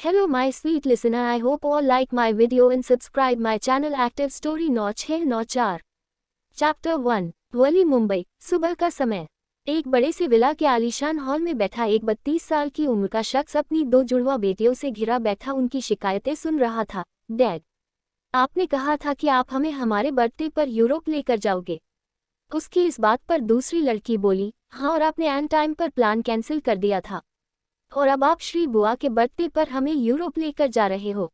Hello my sweet listener, I hope all like my video and subscribe my channel Active Story 9694। Chapter 1। वली मुंबई। सुबह का समय। एक बड़े से विला के आलीशान हॉल में बैठा एक 32 साल की उम्र का शख्स अपनी 2 जुड़वा बेटियों से घिरा बैठा उनकी शिकायतें सुन रहा था। डैड, आपने कहा था कि आप हमें हमारे बर्थडे पर यूरोप लेकर जाओगे। उसकी इस बात पर दूसरी लड़की बोली, हाँ, और आपने एंड टाइम पर प्लान कैंसिल कर दिया था और अब आप श्री बुआ के बर्थडे पर हमें यूरोप लेकर जा रहे हो।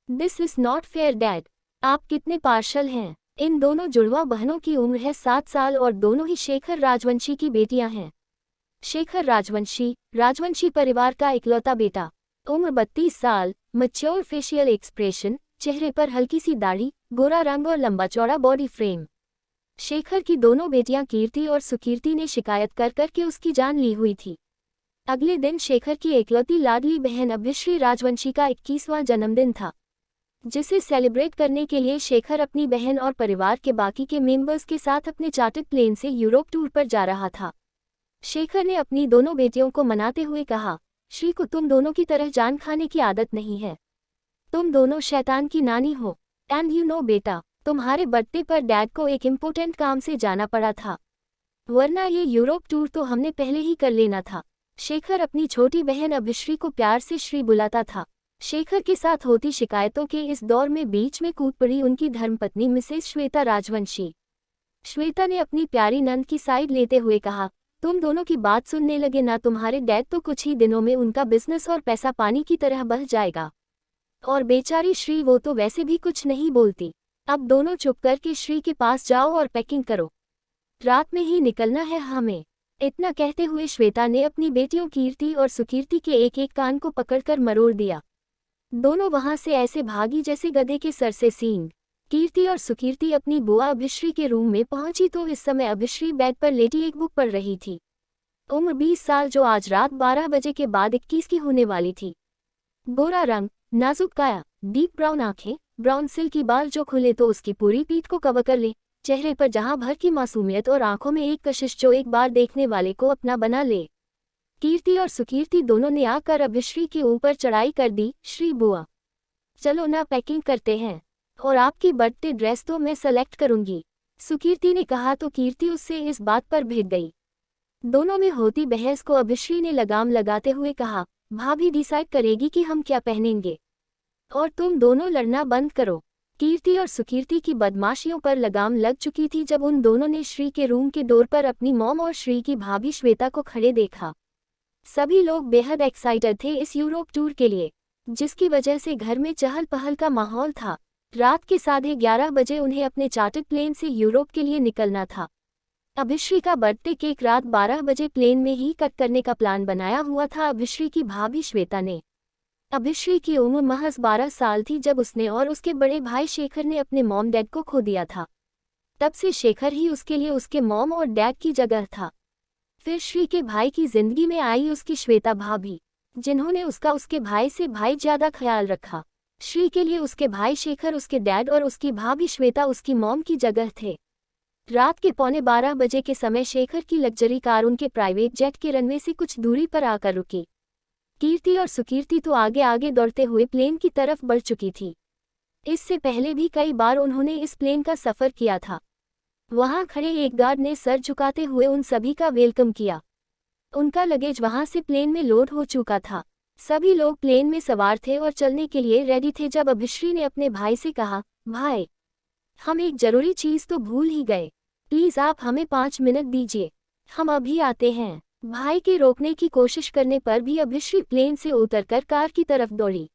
This is not fair dad. आप कितने पार्शल हैं। इन दोनों जुड़वा बहनों की उम्र है 7 साल और दोनों ही शेखर राजवंशी की बेटियां हैं। शेखर राजवंशी परिवार का इकलौता बेटा। उम्र 32 साल, मैच्योर फेशियल एक्सप्रेशन, चेहरे पर हल्की सी दाढ़ी, गोरा रंग और लंबा चौड़ा बॉडी फ्रेम। शेखर की दोनों बेटियां कीर्ति और सुकीर्ति ने शिकायत कर करके उसकी जान ली हुई थी। अगले दिन शेखर की एकलौती लाडली बहन अभिश्री राजवंशी का 21वां जन्मदिन था, जिसे सेलिब्रेट करने के लिए शेखर अपनी बहन और परिवार के बाकी के मेंबर्स के साथ अपने चार्टर्ड प्लेन से यूरोप टूर पर जा रहा था। शेखर ने अपनी दोनों बेटियों को मनाते हुए कहा, श्री को तुम दोनों की तरह जान खाने की आदत नहीं है। तुम दोनों शैतान की नानी हो। एंड यू नो बेटा, तुम्हारे बर्थडे पर डैड को एक इम्पोर्टेंट काम से जाना पड़ा था, वरना ये यूरोप टूर तो हमने पहले ही कर लेना था। शेखर अपनी छोटी बहन अभिश्री को प्यार से श्री बुलाता था। शेखर के साथ होती शिकायतों के इस दौर में बीच में कूद पड़ी उनकी धर्मपत्नी मिसेस श्वेता राजवंशी। श्वेता ने अपनी प्यारी नंद की साइड लेते हुए कहा, तुम दोनों की बात सुनने लगे ना, तुम्हारे डैड तो कुछ ही दिनों में उनका बिजनेस और पैसा पानी की तरह बह जाएगा, और बेचारी श्री वो तो वैसे भी कुछ नहीं बोलती। अब दोनों चुप करके श्री के पास जाओ और पैकिंग करो, रात में ही निकलना है हमें। इतना कहते हुए श्वेता ने अपनी बेटियों कीर्ति और सुकीर्ति के एक एक कान को पकड़कर मरोड़ दिया। दोनों वहां से ऐसे भागी जैसे गधे के सर से सींग। कीर्ति और सुकीर्ति अपनी बुआ अभिश्री के रूम में पहुंची तो इस समय अभिश्री बेड पर लेटी एक बुक पढ़ रही थी। उम्र 20 साल, जो आज रात 12 बजे के बाद 21 की होने वाली थी। गोरा रंग, नाजुक काया, डीप ब्राउन आंखें, ब्राउन सिल्की बाल जो खुले तो उसकी पूरी पीठ को कवर कर ले, चेहरे पर जहां भर की मासूमियत और आंखों में एक कशिश जो एक बार देखने वाले को अपना बना ले। कीर्ति और सुकीर्ति दोनों ने आकर अभिश्री के ऊपर चढ़ाई कर दी। श्री बुआ, चलो ना पैकिंग करते हैं, और आपकी बर्थडे ड्रेस तो मैं सेलेक्ट करूंगी, सुकीर्ति ने कहा तो कीर्ति उससे इस बात पर भिड़ गई। दोनों में होती बहस को अभिश्री ने लगाम लगाते हुए कहा, भाभी डिसाइड करेगी कि हम क्या पहनेंगे, और तुम दोनों लड़ना बंद करो। कीर्ति और सुकीर्ति की बदमाशियों पर लगाम लग चुकी थी जब उन दोनों ने श्री के रूम के डोर पर अपनी मॉम और श्री की भाभी श्वेता को खड़े देखा। सभी लोग बेहद एक्साइटेड थे इस यूरोप टूर के लिए, जिसकी वजह से घर में चहल पहल का माहौल था। रात के 11:30 बजे उन्हें अपने चार्टर्ड प्लेन से यूरोप के लिए निकलना था। अभिश्री का बर्थडे केक रात 12 बजे प्लेन में ही कट करने का प्लान बनाया हुआ था अभिश्री की भाभी श्वेता ने। अभिश्री की उम्र महज 12 साल थी जब उसने और उसके बड़े भाई शेखर ने अपने मॉम डैड को खो दिया था। तब से शेखर ही उसके लिए उसके मॉम और डैड की जगह था। फिर श्री के भाई की जिंदगी में आई उसकी श्वेता भाभी, जिन्होंने उसके भाई से भाई ज्यादा ख्याल रखा। श्री के लिए उसके भाई शेखर, उसके डैड और उसकी भाभी श्वेता उसकी मॉम की जगह थे। रात के 11:15 बजे के समय शेखर की लग्जरी कार उनके प्राइवेट जेट के रनवे से कुछ दूरी पर आकर रुकी। कीर्ति और सुकीर्ति तो आगे आगे दौड़ते हुए प्लेन की तरफ बढ़ चुकी थी। इससे पहले भी कई बार उन्होंने इस प्लेन का सफर किया था। वहां खड़े एक गार्ड ने सर झुकाते हुए उन सभी का वेलकम किया। उनका लगेज वहां से प्लेन में लोड हो चुका था। सभी लोग प्लेन में सवार थे और चलने के लिए रेडी थे जब अभिश्री ने अपने भाई से कहा, भाई, हम एक जरूरी चीज तो भूल ही गए, प्लीज आप हमें 5 मिनट दीजिए, हम अभी आते हैं। भाई के रोकने की कोशिश करने पर भी अभिश्री प्लेन से उतरकर कार की तरफ दौड़ी।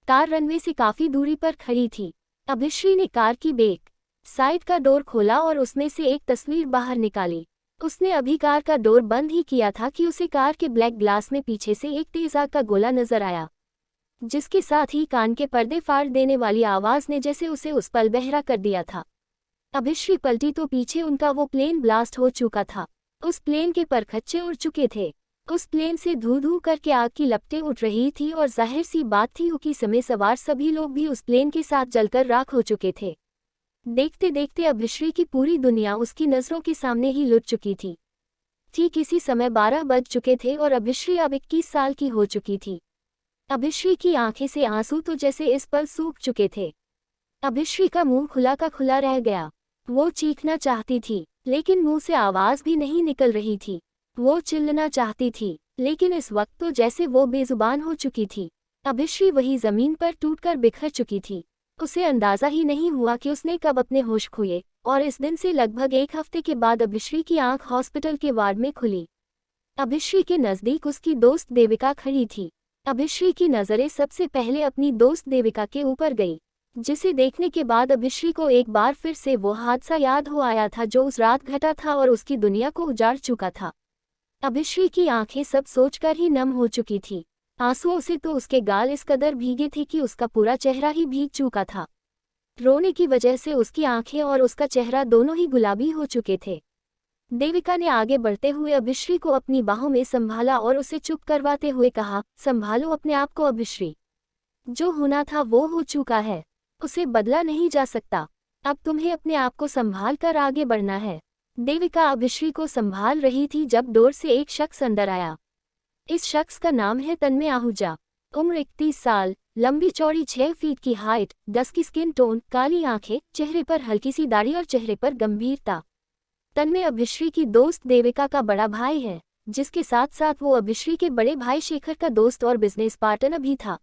कार रनवे से काफी दूरी पर खड़ी थी। अभिश्री ने कार की बैक साइड का डोर खोला और उसमें से एक तस्वीर बाहर निकाली। उसने अभी कार का डोर बंद ही किया था कि उसे कार के ब्लैक ग्लास में पीछे से एक तेज आग का गोला नजर आया, जिसके साथ ही कान के पर्दे फाड़ देने वाली आवाज ने जैसे उसे उस पल बहरा कर दिया था। अभिश्री पलटी तो पीछे उनका वो प्लेन ब्लास्ट हो चुका था। उस प्लेन के परखच्चे उड़ चुके थे। उस प्लेन से धू धू करके आग की लपटें उठ रही थी और जाहिर सी बात थी कि समय सवार सभी लोग भी उस प्लेन के साथ जलकर राख हो चुके थे। देखते देखते अभिश्री की पूरी दुनिया उसकी नजरों के सामने ही लुट चुकी थी। ठीक इसी समय 12 बज चुके थे और अभिश्री अब 21 साल की हो चुकी थी। अभिश्री की आंखें से आंसू तो जैसे इस पल सूख चुके थे। अभिश्री का मुंह खुला का खुला रह गया। वो चीखना चाहती थी, लेकिन मुंह से आवाज भी नहीं निकल रही थी। वो चिल्लाना चाहती थी, लेकिन इस वक्त तो जैसे वो बेजुबान हो चुकी थी। अभिश्री वही जमीन पर टूटकर बिखर चुकी थी। उसे अंदाजा ही नहीं हुआ कि उसने कब अपने होश खोए, और इस दिन से लगभग 1 हफ्ते के बाद अभिश्री की आंख हॉस्पिटल के वार्ड में खुली। अभिश्री के नज़दीक उसकी दोस्त देविका खड़ी थी। अभिश्री की नज़रें सबसे पहले अपनी दोस्त देविका के ऊपर गई, जिसे देखने के बाद अभिश्री को एक बार फिर से वो हादसा याद हो आया था जो उस रात घटा था और उसकी दुनिया को उजाड़ चुका था। अभिश्री की आंखें सब सोचकर ही नम हो चुकी थी। आंसुओं से तो उसके गाल इस कदर भीगे थे कि उसका पूरा चेहरा ही भीग चुका था। रोने की वजह से उसकी आंखें और उसका चेहरा दोनों ही गुलाबी हो चुके थे। देविका ने आगे बढ़ते हुए अभिश्री को अपनी बाहों में संभाला और उसे चुप करवाते हुए कहा, संभालो अपने आप को अभिश्री। जो होना था वो हो चुका है, उसे बदला नहीं जा सकता। अब तुम्हें अपने आप को संभाल कर आगे बढ़ना है। देविका अभिश्री को संभाल रही थी जब डोर से एक शख्स अंदर आया। इस शख्स का नाम है तन्मय आहूजा। उम्र 31 साल, लंबी चौड़ी 6 फीट की हाइट, 10 की स्किन टोन, काली आंखें, चेहरे पर हल्की सी दाढ़ी और चेहरे पर गंभीरता। तन्मय अभिश्री की दोस्त देविका का बड़ा भाई है, जिसके साथ साथ वो अभिश्री के बड़े भाई शेखर का दोस्त और बिजनेस पार्टनर भी था।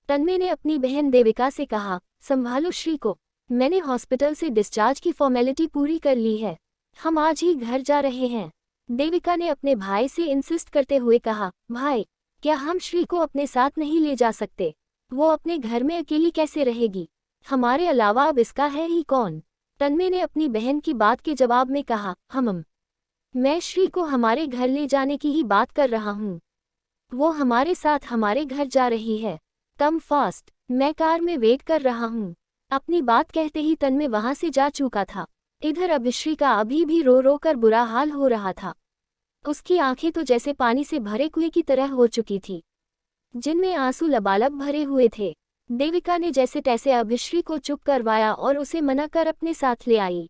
तन्मय ने अपनी बहन देविका से कहा, संभालो श्री को। मैंने हॉस्पिटल से डिस्चार्ज की फॉर्मेलिटी पूरी कर ली है, हम आज ही घर जा रहे हैं। देविका ने अपने भाई से इंसिस्ट करते हुए कहा, भाई, क्या हम श्री को अपने साथ नहीं ले जा सकते? वो अपने घर में अकेली कैसे रहेगी? हमारे अलावा अब इसका है ही कौन? तन्मय ने अपनी बहन की बात के जवाब में कहा, मैं श्री को हमारे घर ले जाने की ही बात कर रहा हूँ। वो हमारे साथ हमारे घर जा रही है। कम फास्ट, मैं कार में वेट कर रहा हूँ। अपनी बात कहते ही तन्मय वहां से जा चुका था। इधर अभिश्री का अभी भी रो रो कर बुरा हाल हो रहा था। उसकी आंखें तो जैसे पानी से भरे कुएं की तरह हो चुकी थी, जिनमें आंसू लबालब भरे हुए थे। देविका ने जैसे तैसे अभिश्री को चुप करवाया और उसे मना कर अपने साथ ले आई।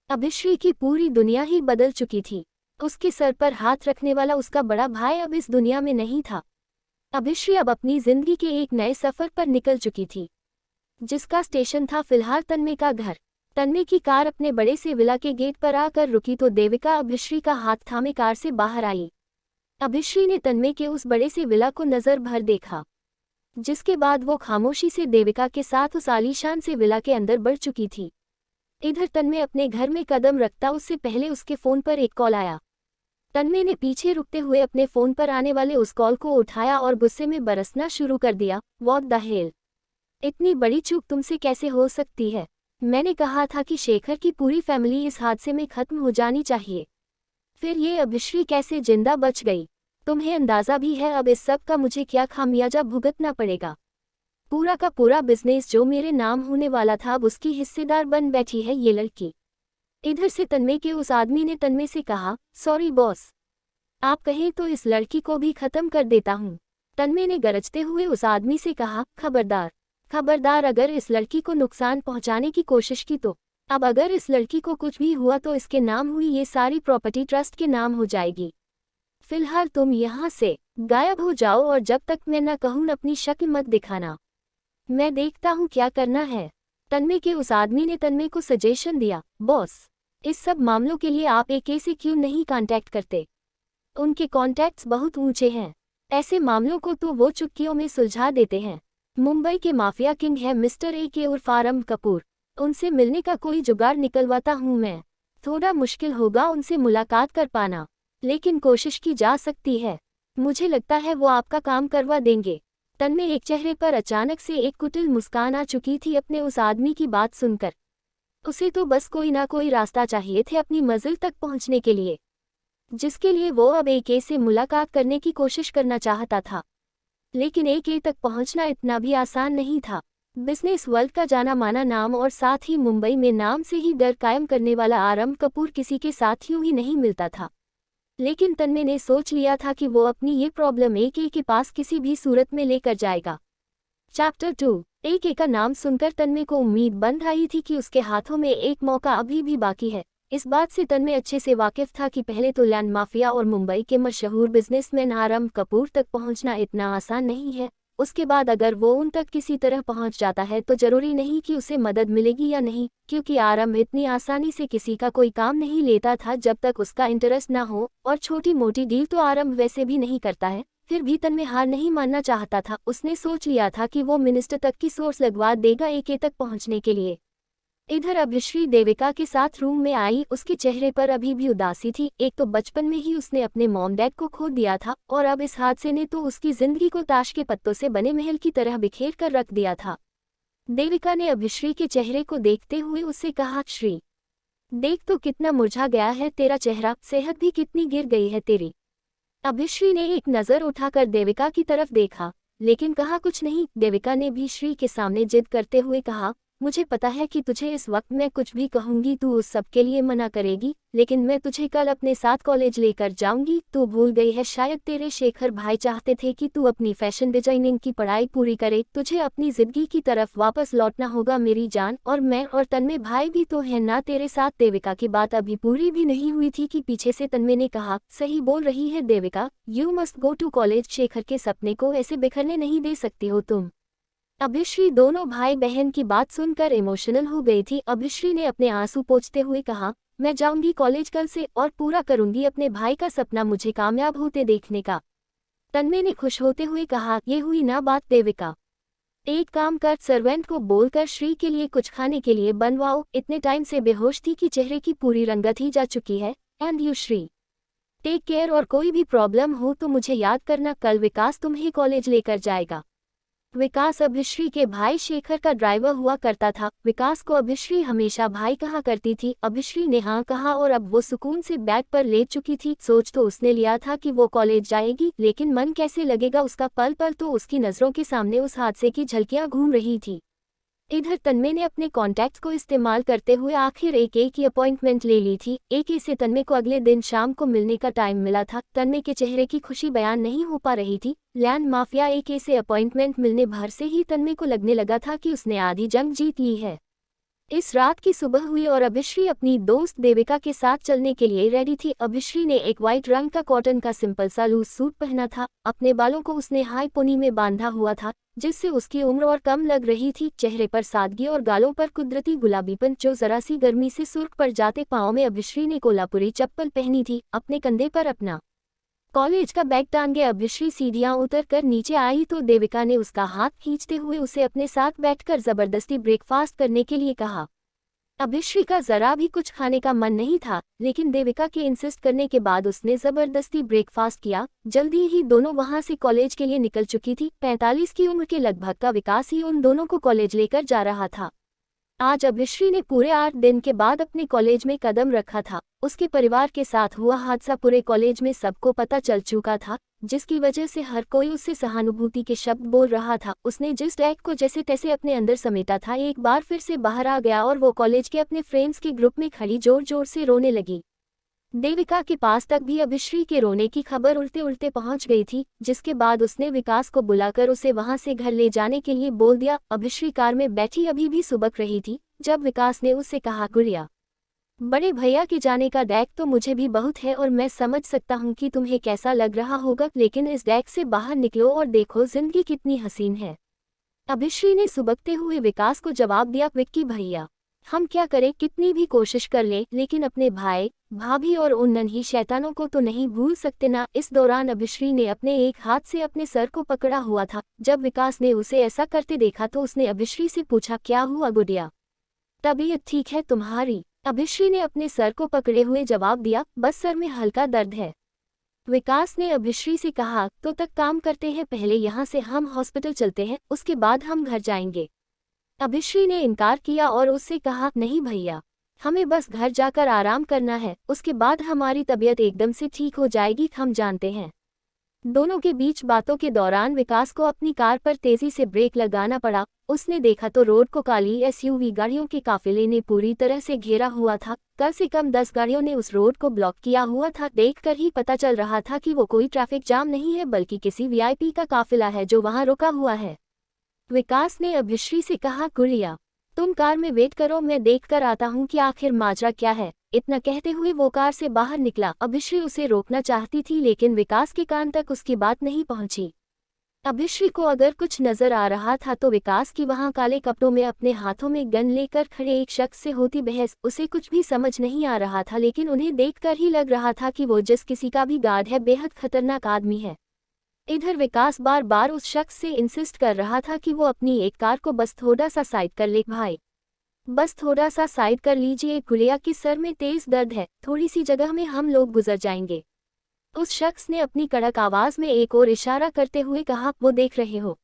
अभिश्री की पूरी दुनिया ही बदल चुकी थी। उसके सर पर हाथ रखने वाला उसका बड़ा भाई अब इस दुनिया में नहीं था। अभिश्री अब अपनी जिंदगी के एक नए सफर पर निकल चुकी थी, जिसका स्टेशन था फिलहाल तन्मय का घर। तन्मय की कार अपने बड़े से विला के गेट पर आकर रुकी तो देविका अभिश्री का हाथ थामे कार से बाहर आई। अभिश्री ने तन्मय के उस बड़े से विला को नजर भर देखा, जिसके बाद वो खामोशी से देविका के साथ उस आलीशान से विला के अंदर बढ़ चुकी थी। इधर तन्मय अपने घर में कदम रखता उससे पहले उसके फोन पर एक कॉल आया। तन्मय ने पीछे रुकते हुए अपने फोन पर आने वाले उस कॉल को उठाया और गुस्से में बरसना शुरू कर दिया, व्हाट द हेल, इतनी बड़ी चूक तुमसे कैसे हो सकती है? मैंने कहा था कि शेखर की पूरी फैमिली इस हादसे में खत्म हो जानी चाहिए, फिर ये अभिश्री कैसे जिंदा बच गई? तुम्हें अंदाजा भी है अब इस सब का मुझे क्या खामियाजा भुगतना पड़ेगा? पूरा का पूरा बिजनेस जो मेरे नाम होने वाला था अब उसकी हिस्सेदार बन बैठी है ये लड़की। इधर से तन्मय के उस आदमी ने तन्मय से कहा, सॉरी बॉस, आप कहें तो इस लड़की को भी खत्म कर देता हूँ। तन्मय ने गरजते हुए उस आदमी से कहा, खबरदार खबरदार, अगर इस लड़की को नुकसान पहुंचाने की कोशिश की तो अब अगर इस लड़की को कुछ भी हुआ तो इसके नाम हुई ये सारी प्रॉपर्टी ट्रस्ट के नाम हो जाएगी। फिलहाल तुम यहाँ से गायब हो जाओ और जब तक मैं न कहूँ अपनी शक्ल मत दिखाना, मैं देखता हूँ क्या करना है। तन्मय के उस आदमी ने तन्मय को सजेशन दिया, बॉस, इस सब मामलों के लिए आप AK से क्यों नहीं कांटेक्ट करते? उनके कॉन्टैक्ट्स बहुत ऊंचे हैं, ऐसे मामलों को तो वो चुटकियों में सुलझा देते हैं। मुंबई के माफिया किंग है मिस्टर AK उर्फ आरंभ कपूर, उनसे मिलने का कोई जुगाड़ निकलवाता हूँ मैं। थोड़ा मुश्किल होगा उनसे मुलाकात कर पाना, लेकिन कोशिश की जा सकती है। मुझे लगता है वो आपका काम करवा देंगे। तन्मय एक चेहरे पर अचानक से एक कुटिल मुस्कान आ चुकी थी अपने उस आदमी की बात सुनकर। उसे तो बस कोई ना कोई रास्ता चाहिए थे अपनी मंजिल तक पहुंचने के लिए, जिसके लिए वो अब AK से मुलाकात करने की कोशिश करना चाहता था। लेकिन AK तक पहुंचना इतना भी आसान नहीं था। बिजनेस वर्ल्ड का जाना माना नाम और साथ ही मुंबई में नाम से ही डर कायम करने वाला आरंभ कपूर किसी के साथ यूं ही नहीं मिलता था। लेकिन तन्मय ने सोच लिया था कि वो अपनी ये प्रॉब्लम AK के पास किसी भी सूरत में लेकर जाएगा। चैप्टर 2। AK का नाम सुनकर तन्मय को उम्मीद बंध आई थी कि उसके हाथों में एक मौका अभी भी बाकी है। इस बात से तन्मय अच्छे से वाकिफ था कि पहले तो लैंड माफिया और मुंबई के मशहूर बिजनेसमैन आरंभ कपूर तक पहुंचना इतना आसान नहीं है, उसके बाद अगर वो उन तक किसी तरह पहुंच जाता है तो जरूरी नहीं कि उसे मदद मिलेगी या नहीं, क्योंकि आरंभ इतनी आसानी से किसी का कोई काम नहीं लेता था जब तक उसका इंटरेस्ट ना हो, और छोटी मोटी डील तो आरंभ वैसे भी नहीं करता है। फिर भी तन्मय हार नहीं मानना चाहता था। उसने सोच लिया था कि वो मिनिस्टर तक की सोर्स लगवा देगा एके तक पहुंचने के लिए। इधर अभिश्री देविका के साथ रूम में आई। उसके चेहरे पर अभी भी उदासी थी। एक तो बचपन में ही उसने अपने मॉम डैड को खो दिया था, और अब इस हादसे ने तो उसकी जिंदगी को ताश के पत्तों से बने महल की तरह बिखेर कर रख दिया था। देविका ने अभिश्री के चेहरे को देखते हुए उससे कहा, श्री, देख तो कितना मुरझा गया है तेरा चेहरा, सेहत भी कितनी गिर गई है तेरी। अभिश्री ने एक नज़र उठाकर देविका की तरफ देखा, लेकिन कहा कुछ नहीं। देविका ने भी श्री के सामने जिद करते हुए कहा, मुझे पता है कि तुझे इस वक्त मैं कुछ भी कहूंगी तू उस सब के लिए मना करेगी, लेकिन मैं तुझे कल अपने साथ कॉलेज लेकर जाऊंगी। तू भूल गई है शायद तेरे शेखर भाई चाहते थे कि तू अपनी फैशन डिजाइनिंग की पढ़ाई पूरी करे। तुझे अपनी जिंदगी की तरफ वापस लौटना होगा मेरी जान, और मैं और तन्मय भाई भी तो है ना तेरे साथ। देविका की बात अभी पूरी भी नहीं हुई थी कि पीछे से तन्मय ने कहा, सही बोल रही है Devika, you must go to college. Shekhar के सपने को ऐसे बिखरने नहीं दे सकती हो तुम। अभिश्री दोनों भाई बहन की बात सुनकर इमोशनल हो गई थी। अभिश्री ने अपने आंसू पोंछते हुए कहा, मैं जाऊंगी कॉलेज कल से और पूरा करूंगी अपने भाई का सपना, मुझे कामयाब होते देखने का। तन्मय ने खुश होते हुए कहा, ये हुई ना बात देविका, एक काम कर, सर्वेंट को बोलकर श्री के लिए कुछ खाने के लिए बनवाओ। इतने टाइम से बेहोश थी कि चेहरे की पूरी रंगत ही जा चुकी है। And you Shree, take care, और कोई भी प्रॉब्लम हो तो मुझे याद करना। कल विकास तुम्हें कॉलेज लेकर जाएगा। विकास अभिश्री के भाई शेखर का ड्राइवर हुआ करता था। विकास को अभिश्री हमेशा भाई कहा करती थी। अभिश्री ने हाँ कहा और अब वो सुकून से बैग पर लेट चुकी थी। सोच तो उसने लिया था कि वो कॉलेज जाएगी, लेकिन मन कैसे लगेगा उसका। पल पल तो उसकी नज़रों के सामने उस हादसे की झलकियां घूम रही थी। इधर तन्मय ने अपने कॉन्टैक्ट्स को इस्तेमाल करते हुए आखिर एके की अपॉइंटमेंट ले ली थी। एके से तन्मय को अगले दिन शाम को मिलने का टाइम मिला था। तन्मय के चेहरे की खुशी बयान नहीं हो पा रही थी। लैंड माफिया एके से अपॉइंटमेंट मिलने भर से ही तन्मय को लगने लगा था कि उसने आधी जंग जीत ली है। इस रात की सुबह हुई और अभिश्री अपनी दोस्त देविका के साथ चलने के लिए रेडी थी। अभिश्री ने एक वाइट रंग का कॉटन का सिंपल सा लूज सूट पहना था। अपने बालों को उसने हाई पोनी में बांधा हुआ था, जिससे उसकी उम्र और कम लग रही थी। चेहरे पर सादगी और गालों पर कुदरती गुलाबीपन जो जरा सी गर्मी से सुर्ख पड़ जाते। पाँव में अभिश्री ने कोल्हापुरी चप्पल पहनी थी। अपने कंधे पर अपना कॉलेज का बैग टांगे अभिश्री सीढ़ियां उतर कर नीचे आई तो देविका ने उसका हाथ खींचते हुए उसे अपने साथ बैठकर जबरदस्ती ब्रेकफास्ट करने के लिए कहा। अभिश्री का जरा भी कुछ खाने का मन नहीं था, लेकिन देविका के इंसिस्ट करने के बाद उसने जबरदस्ती ब्रेकफास्ट किया। जल्दी ही दोनों वहां से कॉलेज के लिए निकल चुकी थी। 45 की उम्र के लगभग का विकास ही उन दोनों को कॉलेज लेकर जा रहा था। आज अभिश्री ने पूरे 8 दिन के बाद अपने कॉलेज में कदम रखा था। उसके परिवार के साथ हुआ हादसा पूरे कॉलेज में सबको पता चल चुका था, जिसकी वजह से हर कोई उससे सहानुभूति के शब्द बोल रहा था। उसने जिस डैग को जैसे तैसे अपने अंदर समेटा था, एक बार फिर से बाहर आ गया और वो कॉलेज के अपने फ्रेंड्स के ग्रुप में खड़ी जोर जोर से रोने लगी। देविका के पास तक भी अभिश्री के रोने की खबर उड़ते उड़ते पहुंच गई थी, जिसके बाद उसने विकास को बुलाकर उसे वहां से घर ले जाने के लिए बोल दिया। अभिश्री कार में बैठी अभी भी सुबक रही थी जब विकास ने उससे कहा, गुड़िया, बड़े भैया के जाने का डैग तो मुझे भी बहुत है और मैं समझ सकता हूँ कि तुम्हें कैसा लग रहा होगा, लेकिन इस डैग से बाहर निकलो और देखो जिंदगी कितनी हसीन है। अभिश्री ने सुबकते हुए विकास को जवाब दिया, विक्की भैया, हम क्या करें, कितनी भी कोशिश कर ले, लेकिन अपने भाई भाभी और उन नन्ही शैतानों को तो नहीं भूल सकते ना। इस दौरान अभिश्री ने अपने एक हाथ से अपने सर को पकड़ा हुआ था। जब विकास ने उसे ऐसा करते देखा तो उसने अभिश्री से पूछा, क्या हुआ गुड़िया, तबीयत ठीक है तुम्हारी? अभिश्री ने अपने सर को पकड़े हुए जवाब दिया, बस सर में हल्का दर्द है। विकास ने अभिश्री से कहा, तो तक काम करते हैं, पहले यहाँ से हम हॉस्पिटल चलते हैं, उसके बाद हम घर जाएंगे। अभिश्री ने इनकार किया और उससे कहा, नहीं भैया, हमें बस घर जाकर आराम करना है, उसके बाद हमारी तबीयत एकदम से ठीक हो जाएगी, हम जानते हैं। दोनों के बीच बातों के दौरान विकास को अपनी कार पर तेजी से ब्रेक लगाना पड़ा। उसने देखा तो रोड को काली एसयूवी गाड़ियों के काफिले ने पूरी तरह से घेरा हुआ था। कम से कम 10 गाड़ियों ने उस रोड को ब्लॉक किया हुआ था। देखकर ही पता चल रहा था कि वो कोई ट्रैफिक जाम नहीं है, बल्कि किसी वीआईपी का काफिला है जो वहां रुका हुआ है। विकास ने अभिश्री से कहा, गुड़िया, तुम कार में वेट करो, मैं देखकर आता हूँ कि आखिर माजरा क्या है। इतना कहते हुए वो कार से बाहर निकला। अभिश्री उसे रोकना चाहती थी, लेकिन विकास के कान तक उसकी बात नहीं पहुंची। अभिश्री को अगर कुछ नजर आ रहा था तो विकास की वहां काले कपड़ों में अपने हाथों में गन लेकर खड़े एक शख्स से होती बहस। उसे कुछ भी समझ नहीं आ रहा था, लेकिन उन्हें देखकर ही लग रहा था कि वो जिस किसी का भी गार्ड है बेहद खतरनाक आदमी है। इधर विकास बार बार उस शख्स से इंसिस्ट कर रहा था कि वो अपनी एक कार को बस थोड़ा सा साइड कर ले भाई, बस थोड़ा सा साइड कर लीजिए, गुड़िया की सर में तेज दर्द है, थोड़ी सी जगह में हम लोग गुजर जाएंगे। उस शख्स ने अपनी कड़क आवाज में एक और इशारा करते हुए कहा, वो देख रहे हो?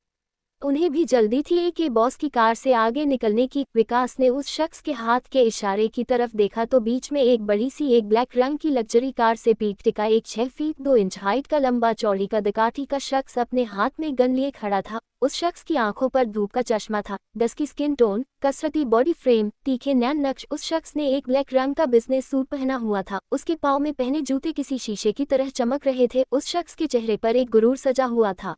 उन्हें भी जल्दी थी कि बॉस की कार से आगे निकलने की। विकास ने उस शख्स के हाथ के इशारे की तरफ देखा तो बीच में एक बड़ी सी एक ब्लैक रंग की लग्जरी कार से पीठ टिका एक 6 फीट 2 इंच हाइट का लंबा चौड़ी का दुकाठी का शख्स अपने हाथ में गन लिए खड़ा था। उस शख्स की आंखों पर धूप का चश्मा था, डस्की स्किन टोन, कसरती बॉडी फ्रेम, तीखे नैन नक्श। उस शख्स ने एक ब्लैक रंग का बिजनेस सूट पहना हुआ था, उसके पाँव में पहने जूते किसी शीशे की तरह चमक रहे थे। उस शख्स के चेहरे पर एक गुरूर सजा हुआ था।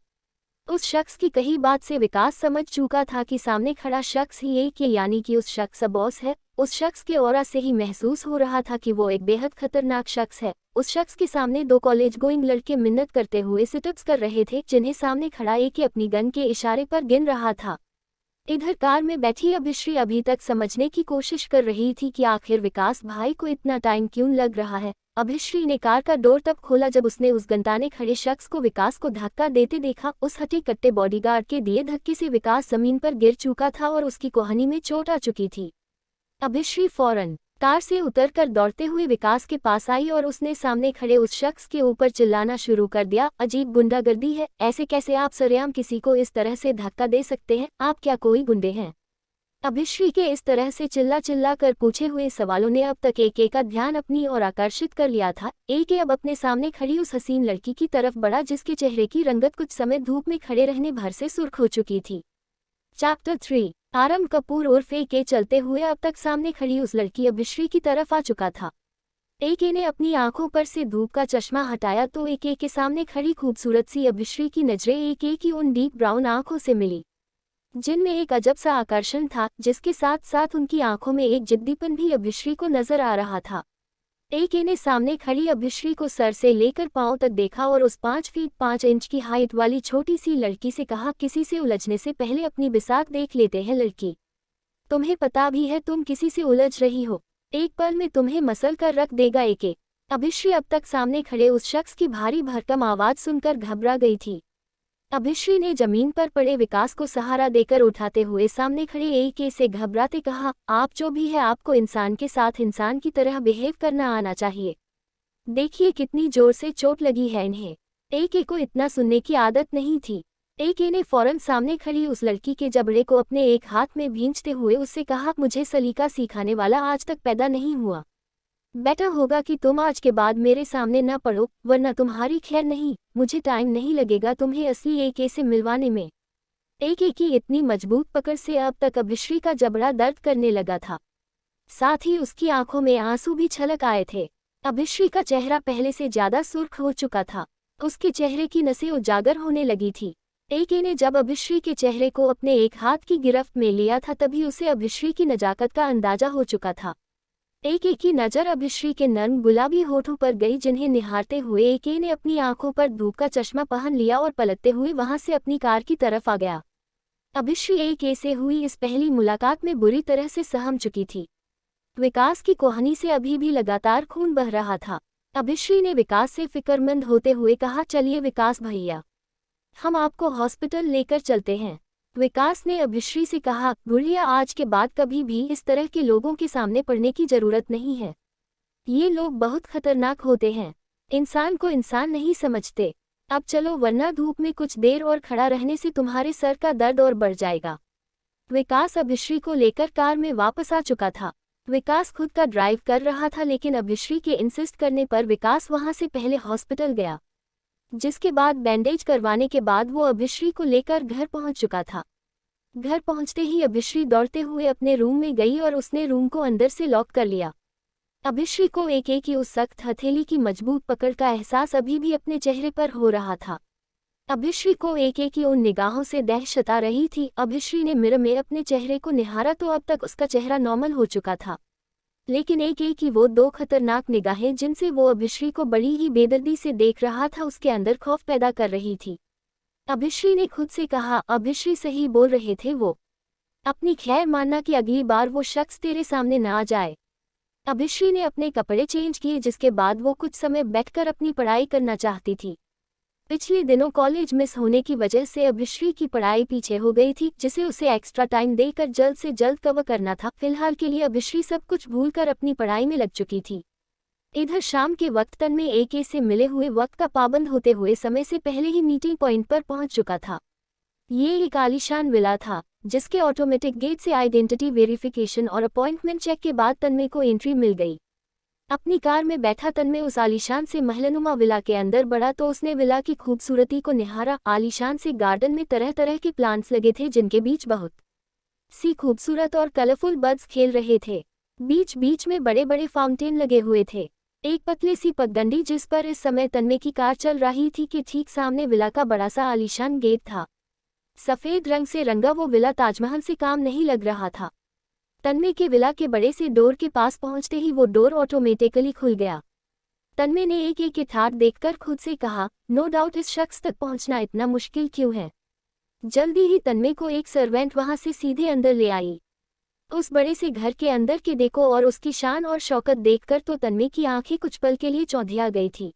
उस शख्स की कही बात से विकास समझ चुका था कि सामने खड़ा शख्स ही एक ये, यानी कि उस शख्स बॉस है। उस शख्स के ऑरा से ही महसूस हो रहा था कि वो एक बेहद खतरनाक शख्स है। उस शख्स के सामने 2 कॉलेज गोइंग लड़के मिन्नत करते हुए सिटअप्स कर रहे थे, जिन्हें सामने खड़ा एक अपनी गन के इशारे पर गिन रहा था। इधर कार में बैठी अभिश्री अभी तक समझने की कोशिश कर रही थी कि आखिर विकास भाई को इतना टाइम क्यों लग रहा है। अभिश्री ने कार का डोर तब खोला जब उसने उस गंताने खड़े शख्स को विकास को धक्का देते देखा। उस हटे कट्टे बॉडीगार्ड के दिए धक्के से विकास जमीन पर गिर चुका था और उसकी कोहनी में चोट आ चुकी थी। अभिश्री फौरन कार से उतरकर दौड़ते हुए विकास के पास आई और उसने सामने खड़े उस शख्स के ऊपर चिल्लाना शुरू कर दिया, अजीब गुंडागर्दी है, ऐसे कैसे आप सरेआम किसी को इस तरह से धक्का दे सकते हैं? आप क्या कोई गुंडे हैं? अभिश्री के इस तरह से चिल्ला चिल्ला कर पूछे हुए सवालों ने अब तक एक का ध्यान अपनी ओर आकर्षित कर लिया था। एक अब अपने सामने खड़ी उस हसीन लड़की की तरफ बढ़ा जिसके चेहरे की रंगत कुछ समय धूप में खड़े रहने भर से सुर्ख हो चुकी थी। चैप्टर 3 आरम कपूर उर्फ के चलते हुए अब तक सामने खड़ी उस लड़की अभिश्री की तरफ आ चुका था। एक ने अपनी आंखों पर से धूप का चश्मा हटाया तो एक के सामने खड़ी खूबसूरत सी अभिश्री की नजरें एक की उन डीप ब्राउन आंखों से मिली, जिनमें एक अजब सा आकर्षण था, जिसके साथ साथ उनकी आंखों में एक जिद्दीपन भी अभिश्री को नजर आ रहा था। एक ने सामने खड़ी अभिश्री को सर से लेकर पांव तक देखा और उस 5 फीट 5 इंच की हाइट वाली छोटी सी लड़की से कहा, किसी से उलझने से पहले अपनी बिसात देख लेते हैं लड़की, तुम्हें पता भी है तुम किसी से उलझ रही हो, एक पल में तुम्हें मसल कर रख देगा एक। अभिश्री अब तक सामने खड़े उस शख्स की भारी भरकम आवाज सुनकर घबरा गई थी। अभिश्री ने जमीन पर पड़े विकास को सहारा देकर उठाते हुए सामने खड़े एक से घबराते कहा, आप जो भी है आपको इंसान के साथ इंसान की तरह बिहेव करना आना चाहिए। देखिए कितनी जोर से चोट लगी है इन्हें। एक को इतना सुनने की आदत नहीं थी। एक ने फौरन सामने खड़ी उस लड़की के जबड़े को अपने एक हाथ में भींचते हुए उससे कहा, मुझे सलीका सिखाने वाला आज तक पैदा नहीं हुआ, बेटर होगा कि तुम आज के बाद मेरे सामने न पड़ो, वरना तुम्हारी खैर नहीं। मुझे टाइम नहीं लगेगा तुम्हें असली एक से मिलवाने में। एक की इतनी मजबूत पकड़ से अब तक अभिश्री का जबड़ा दर्द करने लगा था, साथ ही उसकी आंखों में आंसू भी छलक आए थे। अभिश्री का चेहरा पहले से ज्यादा सुर्ख हो चुका था, उसके चेहरे की नसें उजागर होने लगी थी। एक ने जब अभिश्री के चेहरे को अपने एक हाथ की गिरफ्त में लिया था तभी उसे अभिश्री की नजाकत का अंदाजा हो चुका था। एक की नज़र अभिश्री के नर्म गुलाबी होठों पर गई, जिन्हें निहारते हुए एक ने अपनी आंखों पर धूप का चश्मा पहन लिया और पलटते हुए वहां से अपनी कार की तरफ आ गया। अभिश्री एक से हुई इस पहली मुलाकात में बुरी तरह से सहम चुकी थी। विकास की कोहनी से अभी भी लगातार खून बह रहा था। अभिश्री ने विकास से फिक्रमंद होते हुए कहा, चलिए विकास भैया, हम आपको हॉस्पिटल लेकर चलते हैं। विकास ने अभिश्री से कहा, गुड़िया आज के बाद कभी भी इस तरह के लोगों के सामने पड़ने की जरूरत नहीं है। ये लोग बहुत खतरनाक होते हैं, इंसान को इंसान नहीं समझते। अब चलो वरना धूप में कुछ देर और खड़ा रहने से तुम्हारे सर का दर्द और बढ़ जाएगा। विकास अभिश्री को लेकर कार में वापस आ चुका था। विकास खुद का ड्राइव कर रहा था, लेकिन अभिश्री के इंसिस्ट करने पर विकास वहां से पहले हॉस्पिटल गया, जिसके बाद बैंडेज करवाने के बाद वो अभिश्री को लेकर घर पहुंच चुका था। घर पहुंचते ही अभिश्री दौड़ते हुए अपने रूम में गई और उसने रूम को अंदर से लॉक कर लिया। अभिश्री को एक की उस सख्त हथेली की मजबूत पकड़ का एहसास अभी भी अपने चेहरे पर हो रहा था। अभिश्री को एक की उन निगाहों से दहशत आ रही थी। अभिश्री ने मिरर में अपने चेहरे को निहारा तो अब तक उसका चेहरा नॉर्मल हो चुका था, लेकिन एक की वो 2 खतरनाक निगाहें जिनसे वो अभिश्री को बड़ी ही बेदर्दी से देख रहा था उसके अंदर खौफ पैदा कर रही थी। अभिश्री ने खुद से कहा। अभिश्री सही बोल रहे थे वो। अपनी खैर मानना कि अगली बार वो शख्स तेरे सामने ना आ जाए। अभिश्री ने अपने कपड़े चेंज किए, जिसके बाद वो कुछ समय बैठकर अपनी पढ़ाई करना चाहती थी। पिछले दिनों कॉलेज मिस होने की वजह से अभिश्री की पढ़ाई पीछे हो गई थी, जिसे उसे एक्स्ट्रा टाइम देकर जल्द से जल्द कवर करना था। फिलहाल के लिए अभिश्री सब कुछ भूलकर अपनी पढ़ाई में लग चुकी थी। इधर शाम के वक्त तन्मय एके से मिले हुए वक्त का पाबंद होते हुए समय से पहले ही मीटिंग पॉइंट पर पहुंच चुका था। ये एक आलीशान विला था, जिसके ऑटोमेटिक गेट से आइडेंटिटी वेरिफिकेशन और अपॉइंटमेंट चेक के बाद तन्मय को एंट्री मिल गई। अपनी कार में बैठा तन्मय उस आलीशान से महलनुमा विला के अंदर बढ़ा तो उसने विला की खूबसूरती को निहारा। आलीशान से गार्डन में तरह तरह के प्लांट्स लगे थे, जिनके बीच बहुत सी खूबसूरत और कलरफुल बर्ड्स खेल रहे थे। बीच बीच में बड़े बड़े फाउंटेन लगे हुए थे। एक पतली सी पगडंडी जिस पर इस समय तन्मय की कार चल रही थी के ठीक सामने विला का बड़ा सा आलीशान गेट था। सफेद रंग से रंगा वो विला ताजमहल से काम नहीं लग रहा था। तन्मय के विला के बड़े से डोर के पास पहुंचते ही वो डोर ऑटोमेटिकली खुल गया। तन्मय ने एक एक ठाट देखकर खुद से कहा, नो डाउट इस शख्स तक पहुंचना इतना मुश्किल क्यों है। जल्दी ही तन्मय को एक सर्वेंट वहां से सीधे अंदर ले आई। उस बड़े से घर के अंदर के देखो और उसकी शान और शौकत देखकर तो तन्मय की आंखें कुछ पल के लिए चौंधिया गई थी।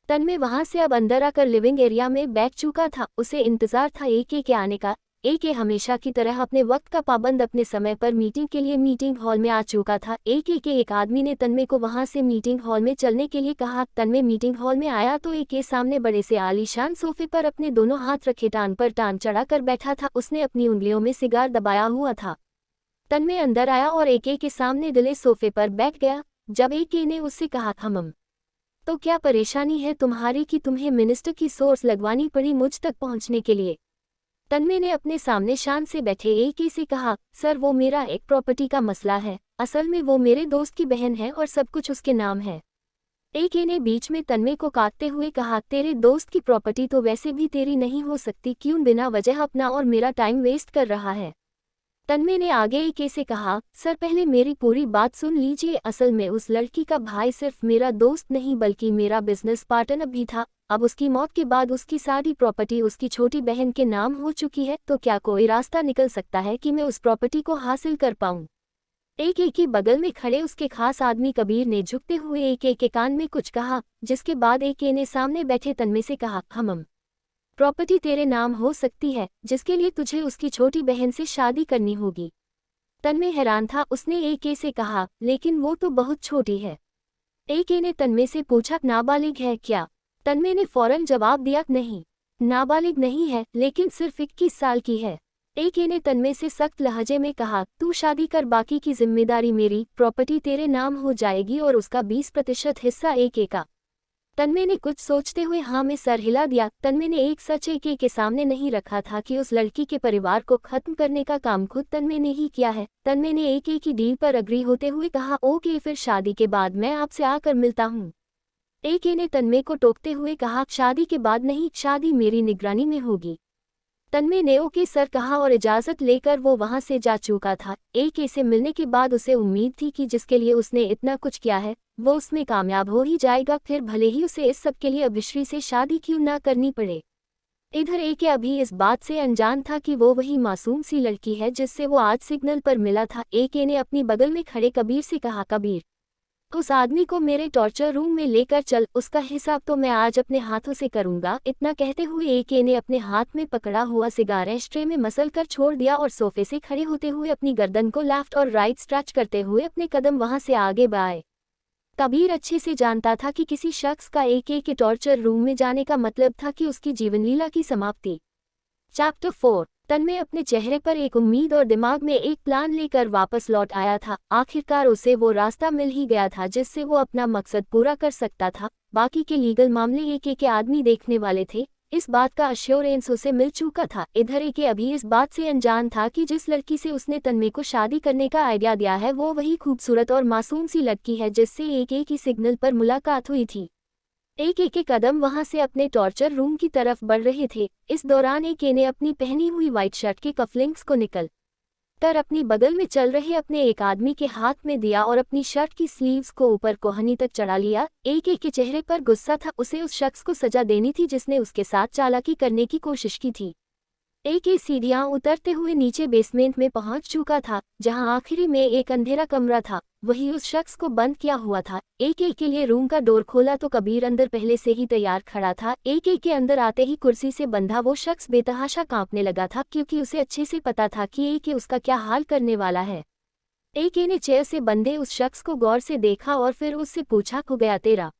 तन्मय वहां से अब अंदर आकर लिविंग एरिया में बैठ चुका था। उसे इंतजार था एके के आने का। एके हमेशा की तरह अपने वक्त का पाबंद अपने समय पर मीटिंग के लिए मीटिंग हॉल में आ चुका था। एके के एक आदमी ने तन्मय को वहां से मीटिंग हॉल में चलने के लिए कहा। तन्मय मीटिंग हॉल में आया तो एके सामने बड़े से आलीशान सोफे पर अपने दोनों हाथ रखे टांग पर टांग चढ़ाकर बैठा था। उसने अपनी उंगलियों में सिगार दबाया हुआ था। तन्मय अंदर आया और एके के सामने डले सोफे पर बैठ गया। जब एके ने उससे कहा, मम तो क्या परेशानी है तुम्हारी कि तुम्हें मिनिस्टर की सोर्स लगवानी पड़ी मुझ तक पहुंचने के लिए। तन्मय ने अपने सामने शान से बैठे एके से कहा, सर वो मेरा एक प्रॉपर्टी का मसला है। असल में वो मेरे दोस्त की बहन है और सब कुछ उसके नाम है। एके ने बीच में तन्मय को काटते हुए कहा, तेरे दोस्त की प्रॉपर्टी तो वैसे भी तेरी नहीं हो सकती, क्यों बिना वजह अपना और मेरा टाइम वेस्ट कर रहा है। तन्मय ने आगे एके से कहा, सर पहले मेरी पूरी बात सुन लीजिए। असल में उस लड़की का भाई सिर्फ मेरा दोस्त नहीं बल्कि मेरा बिजनेस पार्टनर भी था। अब उसकी मौत के बाद उसकी सारी प्रॉपर्टी उसकी छोटी बहन के नाम हो चुकी है। तो क्या कोई रास्ता निकल सकता है कि मैं उस प्रॉपर्टी को हासिल कर पाऊं। एके के बगल में खड़े उसके खास आदमी कबीर ने झुकते हुए एके के कान में कुछ कहा, जिसके बाद एके ने सामने बैठे तन्मय से कहा, मम प्रॉपर्टी तेरे नाम हो सकती है, जिसके लिए तुझे उसकी छोटी बहन से शादी करनी होगी। तन्मय हैरान था। उसने एके से कहा, लेकिन वो तो बहुत छोटी है। एके ने तन्मय से पूछा, नाबालिग है क्या। तन्मय ने फौरन जवाब दिया, नहीं नाबालिग नहीं है, लेकिन सिर्फ 21 साल की है। एके ने तन्मय से सख्त लहजे में कहा, तू शादी कर, बाकी की जिम्मेदारी मेरी। प्रॉपर्टी तेरे नाम हो जाएगी और उसका 20% हिस्सा एके का। तन्मय ने कुछ सोचते हुए हाँ में सर हिला दिया। तन्मय ने एक सच एके के सामने नहीं रखा था कि उस लड़की के परिवार को खत्म करने का काम खुद तन्मय ने ही किया है। तन्मय ने एके की डील पर अग्री होते हुए कहा, ओके फिर शादी के बाद मैं आपसे आकर मिलता हूँ। एके ने तन्मय को टोकते हुए कहा, शादी के बाद नहीं, शादी मेरी निगरानी में होगी। तन्मय ने ओके सर कहा और इजाजत लेकर वो वहां से जा चुका था। एके से मिलने के बाद उसे उम्मीद थी कि जिसके लिए उसने इतना कुछ किया है वो उसमें कामयाब हो ही जाएगा, फिर भले ही उसे इस सब के लिए अभिश्री से शादी क्यों ना करनी पड़े। इधर एके अभी इस बात से अनजान था कि वो वही मासूम सी लड़की है जिससे वो आज सिग्नल पर मिला था। एके ने अपनी बगल में खड़े कबीर से कहा, कबीर उस आदमी को मेरे टॉर्चर रूम में लेकर चल, उसका हिसाब तो मैं आज अपने हाथों से करूंगा। इतना कहते हुए एके ने अपने हाथ में पकड़ा हुआ सिगार एस्ट्रे में मसल कर छोड़ दिया और सोफे से खड़े होते हुए अपनी गर्दन को लेफ्ट और राइट स्ट्रेच करते हुए अपने कदम वहां से आगे बढ़ाए। कबीर अच्छे से जानता था कि किसी शख्स का एके के टॉर्चर रूम में जाने का मतलब था कि उसकी जीवनलीला की समाप्ति। चैप्टर 4। तन्मय अपने चेहरे पर एक उम्मीद और दिमाग में एक प्लान लेकर वापस लौट आया था। आखिरकार उसे वो रास्ता मिल ही गया था जिससे वो अपना मकसद पूरा कर सकता था। बाकी के लीगल मामले एके के आदमी देखने वाले थे, इस बात का अश्योरेंस उसे मिल चुका था। इधर एके अभी इस बात से अनजान था कि जिस लड़की से उसने तन्मय को शादी करने का आइडिया दिया है वो वही खूबसूरत और मासूम सी लड़की है जिससे एके की सिग्नल पर मुलाकात हुई थी। एके के कदम वहां से अपने टॉर्चर रूम की तरफ बढ़ रहे थे। इस दौरान एके ने अपनी पहनी हुई व्हाइट शर्ट के कफलिंग्स को निकल लेकर अपनी बगल में चल रहे अपने एक आदमी के हाथ में दिया और अपनी शर्ट की स्लीव्स को ऊपर कोहनी तक चढ़ा लिया। एक के चेहरे पर गुस्सा था, उसे उस शख्स को सजा देनी थी जिसने उसके साथ चालाकी करने की कोशिश की थी। एक सीढ़ियां उतरते हुए नीचे बेसमेंट में पहुंच चुका था, जहां आखिरी में एक अंधेरा कमरा था, वही उस शख्स को बंद किया हुआ था। एक के लिए रूम का डोर खोला तो कबीर अंदर पहले से ही तैयार खड़ा था। एक के अंदर आते ही कुर्सी से बंधा वो शख्स बेतहाशा कांपने लगा था, क्योंकि उसे अच्छे से पता था कि एक उसका क्या हाल करने वाला है। एक ने चेयर से बंधे उस शख्स को गौर से देखा और फिर उससे पूछा, खो गया तेरा?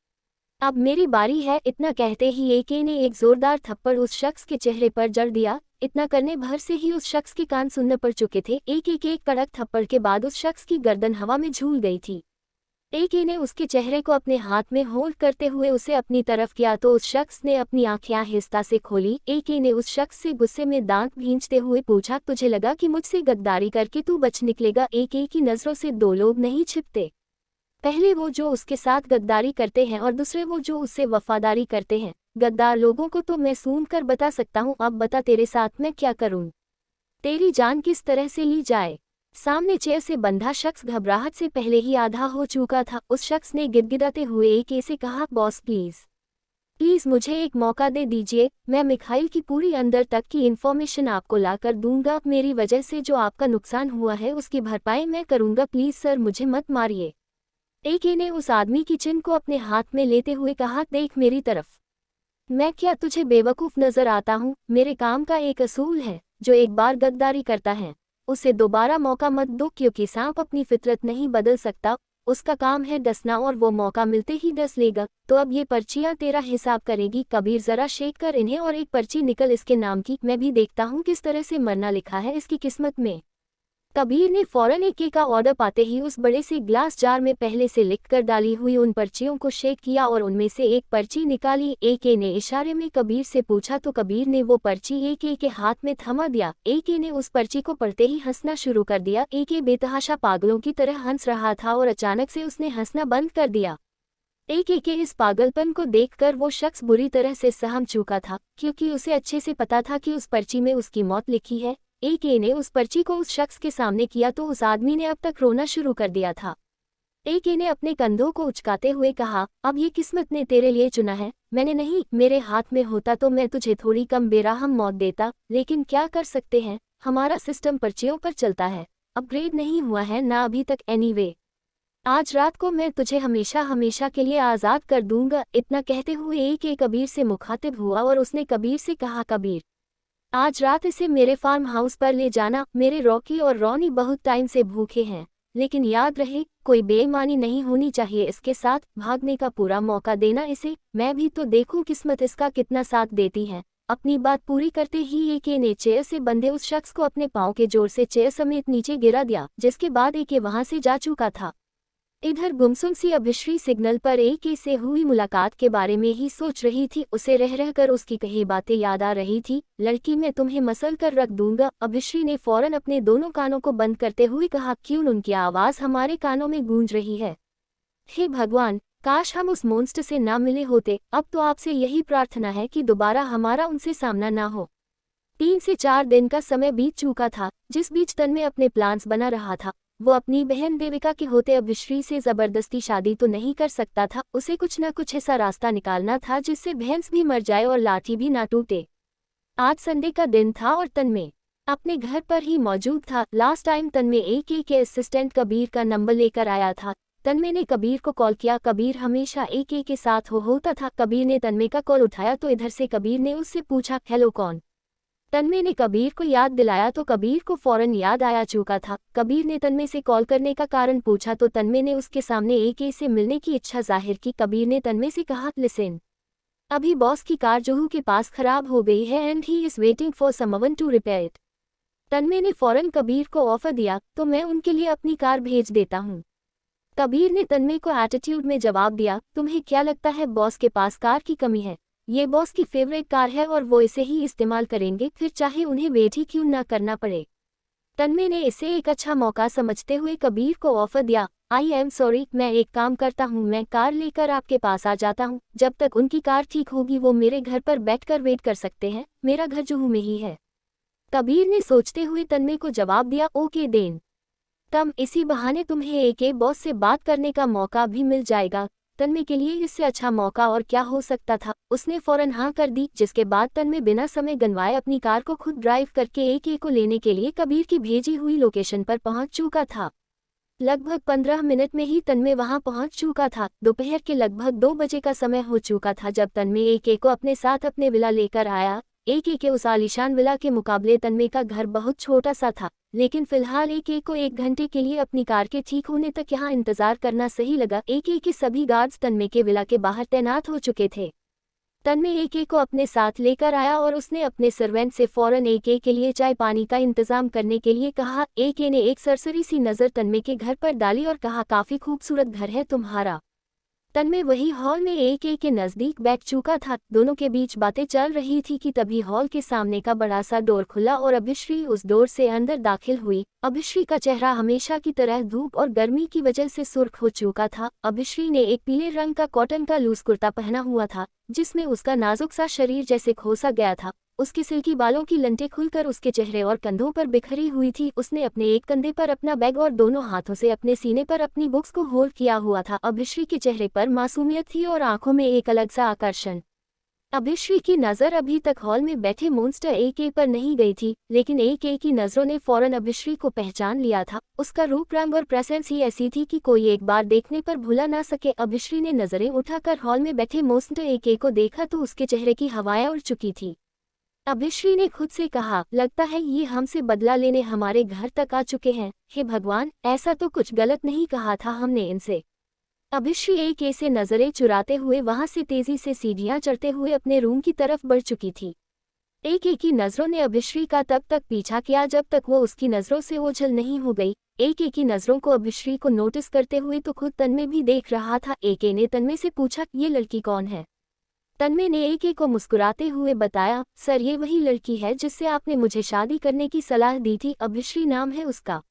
अब मेरी बारी है। इतना कहते ही एक ने एक जोरदार थप्पड़ उस शख्स के चेहरे पर जड़ दिया। इतना करने भर से ही उस शख्स के कान सुन्न पड़ चुके थे। एक कड़क थप्पड़ के बाद उस शख्स की गर्दन हवा में झूल गई थी। एक ने उसके चेहरे को अपने हाथ में होल्ड करते हुए उसे अपनी तरफ किया तो उस शख्स ने अपनी आंखें आहिस्ता से खोली। एक ने उस शख्स से गुस्से में दांत भींचते हुए पूछा, तुझे लगा कि मुझसे गद्दारी करके तू बच निकलेगा? एक की नज़रों से दो लोग नहीं छिपते, पहले वो जो उसके साथ गद्दारी करते हैं और दूसरे वो जो उससे वफादारी करते हैं। गद्दार लोगों को तो मैं सूंघ कर बता सकता हूँ, अब बता तेरे साथ मैं क्या करूँ, तेरी जान किस तरह से ली जाए। सामने चेयर से बंधा शख्स घबराहट से पहले ही आधा हो चुका था। उस शख्स ने गिदगिदाते हुए एक से कहा, बॉस प्लीज़ मुझे एक मौका दे दीजिए, मैं मिखाइल की पूरी अंदर तक की इन्फॉर्मेशन आपको ला कर दूंगा। मेरी वजह से जो आपका नुकसान हुआ है उसकी भरपाई मैं करूंगा, प्लीज़ सर मुझे मत मारिए। एक ने उस आदमी की चिन को अपने हाथ में लेते हुए कहा, देख मेरी तरफ, मैं क्या तुझे बेवकूफ़ नज़र आता हूँ? मेरे काम का एक असूल है, जो एक बार गद्दारी करता है उसे दोबारा मौका मत दो, क्योंकि सांप अपनी फितरत नहीं बदल सकता, उसका काम है डसना और वो मौका मिलते ही डस लेगा। तो अब ये पर्चियाँ तेरा हिसाब करेगी। कबीर ज़रा शेक कर इन्हें और एक पर्ची निकल इसके नाम की, मैं भी देखता हूँ किस तरह से मरना लिखा है इसकी किस्मत में। कबीर ने फौरन एक का ऑर्डर पाते ही उस बड़े से ग्लास जार में पहले से लिख कर डाली हुई उन पर्चियों को शेक किया और उनमें से एक पर्ची निकाली। एक ने इशारे में कबीर से पूछा तो कबीर ने वो पर्ची एक के हाथ में थमा दिया। एक ने उस पर्ची को पढ़ते ही हंसना शुरू कर दिया। एक बेतहाशा पागलों की तरह हंस रहा था और अचानक से उसने हंसना बंद कर दिया। एक के इस पागलपन को देखकर वो शख्स बुरी तरह से सहम चुका था, क्योंकि उसे अच्छे से पता था कि उस पर्ची में उसकी मौत लिखी है। एक ने उस पर्ची को उस शख्स के सामने किया तो उस आदमी ने अब तक रोना शुरू कर दिया था। एक ने अपने कंधों को उचकाते हुए कहा, अब ये किस्मत ने तेरे लिए चुना है, मैंने नहीं। मेरे हाथ में होता तो मैं तुझे थोड़ी कम बेरहम मौत देता, लेकिन क्या कर सकते हैं, हमारा सिस्टम पर्चियों पर चलता है, अपग्रेड नहीं हुआ है ना अभी तक। एनीवे, आज रात को मैं तुझे हमेशा हमेशा के लिए आज़ाद कर दूंगा। इतना कहते हुए एक कबीर से मुखातिब हुआ और उसने कबीर से कहा, कबीर आज रात इसे मेरे फार्म हाउस पर ले जाना, मेरे रॉकी और रॉनी बहुत टाइम से भूखे हैं, लेकिन याद रहे कोई बेईमानी नहीं होनी चाहिए इसके साथ, भागने का पूरा मौका देना इसे, मैं भी तो देखूं किस्मत इसका कितना साथ देती है। अपनी बात पूरी करते ही एक ने चेयर से बंधे उस शख्स को अपने पाँव के जोर से चेयर समेत नीचे गिरा दिया, जिसके बाद एक वहां से जा चुका था। इधर गुमसुम सी अभिश्री सिग्नल पर एक से हुई मुलाकात के बारे में ही सोच रही थी। उसे रह रहकर उसकी कही बातें याद आ रही थी। लड़की मैं तुम्हें मसल कर रख दूंगा, अभिश्री ने फौरन अपने दोनों कानों को बंद करते हुए कहा। क्यों उनकी आवाज़ हमारे कानों में गूंज रही है? हे भगवान, काश हम उस मोन्स्टर से ना मिले होते। अब तो आपसे यही प्रार्थना है कि दोबारा हमारा उनसे सामना ना हो। 3 से 4 दिन का समय बीत चुका था, जिस बीच तन्मय अपने प्लान्स बना रहा था। वो अपनी बहन देविका के होते अभिश्री से जबरदस्ती शादी तो नहीं कर सकता था, उसे कुछ न कुछ ऐसा रास्ता निकालना था जिससे भैंस भी मर जाए और लाठी भी ना टूटे। आज संडे का दिन था और तन्मय अपने घर पर ही मौजूद था। लास्ट टाइम तन्मय एक के असिस्टेंट कबीर का नंबर लेकर आया था। तन्मय ने कबीर को कॉल किया। कबीर हमेशा एक के साथ होता था। कबीर ने तन्मय का कॉल उठाया तो इधर से कबीर ने उससे पूछा, हेलो कौन? तन्मय ने कबीर को याद दिलाया तो कबीर को फौरन याद आया चुका था। कबीर ने तन्मय से कॉल करने का कारण पूछा तो तन्मय ने उसके सामने एक से मिलने की इच्छा जाहिर की। कबीर ने तन्मय से कहा, लिसन, अभी बॉस की कार जुहू के पास खराब हो गई है and he is waiting for someone to repair it. Tanmay ने फौरन कबीर को ऑफर दिया, तो मैं उनके लिए अपनी कार भेज देता हूँ। कबीर ने तन्मय को एटीट्यूड में जवाब दिया, तुम्हें क्या लगता है बॉस के पास कार की कमी है? ये बॉस की फेवरेट कार है और वो इसे ही इस्तेमाल करेंगे, फिर चाहे उन्हें वेट ही क्यों ना करना पड़े। तन्मय ने इसे एक अच्छा मौका समझते हुए कबीर को ऑफर दिया, आई एम सॉरी, मैं एक काम करता हूँ, मैं कार लेकर आपके पास आ जाता हूँ। जब तक उनकी कार ठीक होगी वो मेरे घर पर बैठकर वेट कर सकते हैं, मेरा घर जुहू में ही है। कबीर ने सोचते हुए तन्मय को जवाब दिया, ओके देन। कम इसी बहाने तुम्हें एक बॉस से बात करने का मौका भी मिल जाएगा। तन्मय के लिए इससे अच्छा मौका और क्या हो सकता था। उसने फौरन हाँ कर दी, जिसके बाद तन्मय बिना समय गंवाए अपनी कार को खुद ड्राइव करके एक को लेने के लिए कबीर की भेजी हुई लोकेशन पर पहुंच चुका था। लगभग 15 मिनट में ही तन्मय वहां पहुंच चुका था। दोपहर के लगभग 2 बजे का समय हो चुका था जब तन्मय एक को अपने साथ अपने विला लेकर आया। एक के उस आलीशान विला के मुकाबले तन्मय का घर बहुत छोटा सा था, लेकिन फिलहाल एक को 1 घंटे के लिए अपनी कार के ठीक होने तक यहाँ इंतजार करना सही लगा। एक के सभी गार्ड्स तन्मय के विला के बाहर तैनात हो चुके थे। तन्मय एक को अपने साथ लेकर आया और उसने अपने सर्वेंट से फौरन एक के लिए चाय पानी का इंतजाम करने के लिए कहा। एक ने एक सरसरी सी नज़र तन्मय के घर पर डाली और कहा, काफी खूबसूरत घर है तुम्हारा। तन्मय वही हॉल में एक के नज़दीक बैठ चुका था। दोनों के बीच बातें चल रही थी कि तभी हॉल के सामने का बड़ा सा डोर खुला और अभिश्री उस डोर से अंदर दाखिल हुई। अभिश्री का चेहरा हमेशा की तरह धूप और गर्मी की वजह से सुर्ख हो चुका था। अभिश्री ने एक पीले रंग का कॉटन का लूज कुर्ता पहना हुआ था, जिसमें उसका नाजुक सा शरीर जैसे खोसा गया था। उसके सिल्की बालों की लंटें खुलकर उसके चेहरे और कंधों पर बिखरी हुई थी। उसने अपने एक कंधे पर अपना बैग और दोनों हाथों से अपने सीने पर अपनी बुक्स को होल्ड किया हुआ था। अभिश्री के चेहरे पर मासूमियत थी और आंखों में एक अलग सा आकर्षण। अभिश्री की नज़र अभी तक हॉल में बैठे मॉन्स्टर एक पर नहीं गई थी, लेकिन एक की नज़रों ने फौरन अभिश्री को पहचान लिया था। उसका रूप रंग और प्रेजेंस ही ऐसी थी कि कोई एक बार देखने पर भूला ना सके। अभिश्री ने नज़रें उठाकर हॉल में बैठे मॉन्स्टर एक को देखा तो उसके चेहरे की हवाएं उड़ चुकी थी। अभिश्री ने खुद से कहा, लगता है ये हमसे बदला लेने हमारे घर तक आ चुके हैं। हे भगवान, ऐसा तो कुछ गलत नहीं कहा था हमने इनसे। अभिश्री एक से नजरें चुराते हुए वहां से तेजी से सीढ़ियां चढ़ते हुए अपने रूम की तरफ बढ़ चुकी थी। एक की नजरों ने अभिश्री का तब तक पीछा किया जब तक वो उसकी नजरों से ओझल नहीं हो गई। एक की नजरों को अभिश्री को नोटिस करते हुए तो खुद तन्मय भी देख रहा था। एक ने तन्मय से पूछा, ये लड़की कौन है? तन्मय ने एक को मुस्कुराते हुए बताया, सर ये वही लड़की है जिससे आपने मुझे शादी करने की सलाह दी थी, अभिश्री नाम है उसका।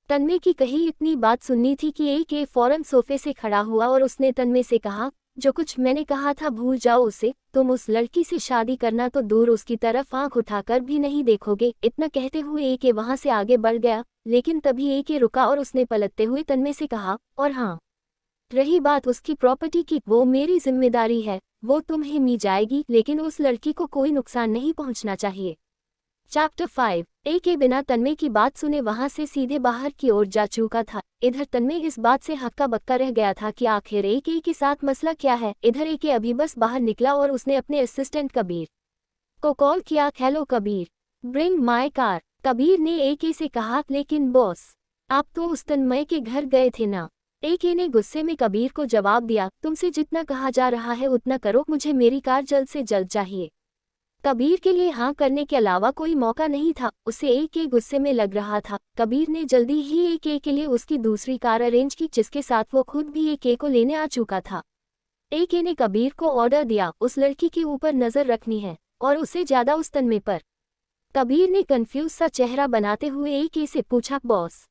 तन्मय की कही इतनी बात सुननी थी कि एक फौरन सोफे से खड़ा हुआ और उसने तन्मय से कहा, जो कुछ मैंने कहा था भूल जाओ उसे। तुम उस लड़की से शादी करना तो दूर उसकी तरफ आंख उठाकर भी नहीं देखोगे। इतना कहते हुए एक वहां से आगे बढ़ गया, लेकिन तभी एक रुका और उसने पलटते हुए तन्मय से कहा, और हाँ, रही बात उसकी प्रॉपर्टी की, वो मेरी जिम्मेदारी है, वो तुम्हें मिल जाएगी, लेकिन उस लड़की को कोई नुकसान नहीं पहुंचना चाहिए। चैप्टर 5। एक बिना तन्मय की बात सुने वहां से सीधे बाहर की ओर जा चुका था। इधर तन्मय इस बात से हक्का बक्का रह गया था कि आखिर एक के साथ मसला क्या है। इधर एक अभी बस बाहर निकला और उसने अपने असिस्टेंट कबीर को कॉल किया। Hello Kabir, bring my car. Kabir ने एक से कहा, लेकिन बॉस, आप तो उस तन्मय के घर गए थे ना? एक ने गुस्से में कबीर को जवाब दिया, तुमसे जितना कहा जा रहा है उतना करो, मुझे मेरी कार जल्द से जल्द चाहिए। कबीर के लिए हाँ करने के अलावा कोई मौका नहीं था। उसे एक के गुस्से में लग रहा था। कबीर ने जल्दी ही एक के लिए उसकी दूसरी कार अरेंज की, जिसके साथ वो खुद भी एक को लेने आ चुका था। एक ने कबीर को ऑर्डर दिया, उस लड़की के ऊपर नजर रखनी है और उससे ज्यादा उस तन्मय पर। कबीर ने कंफ्यूज सा चेहरा बनाते हुए एक से पूछा, बॉस,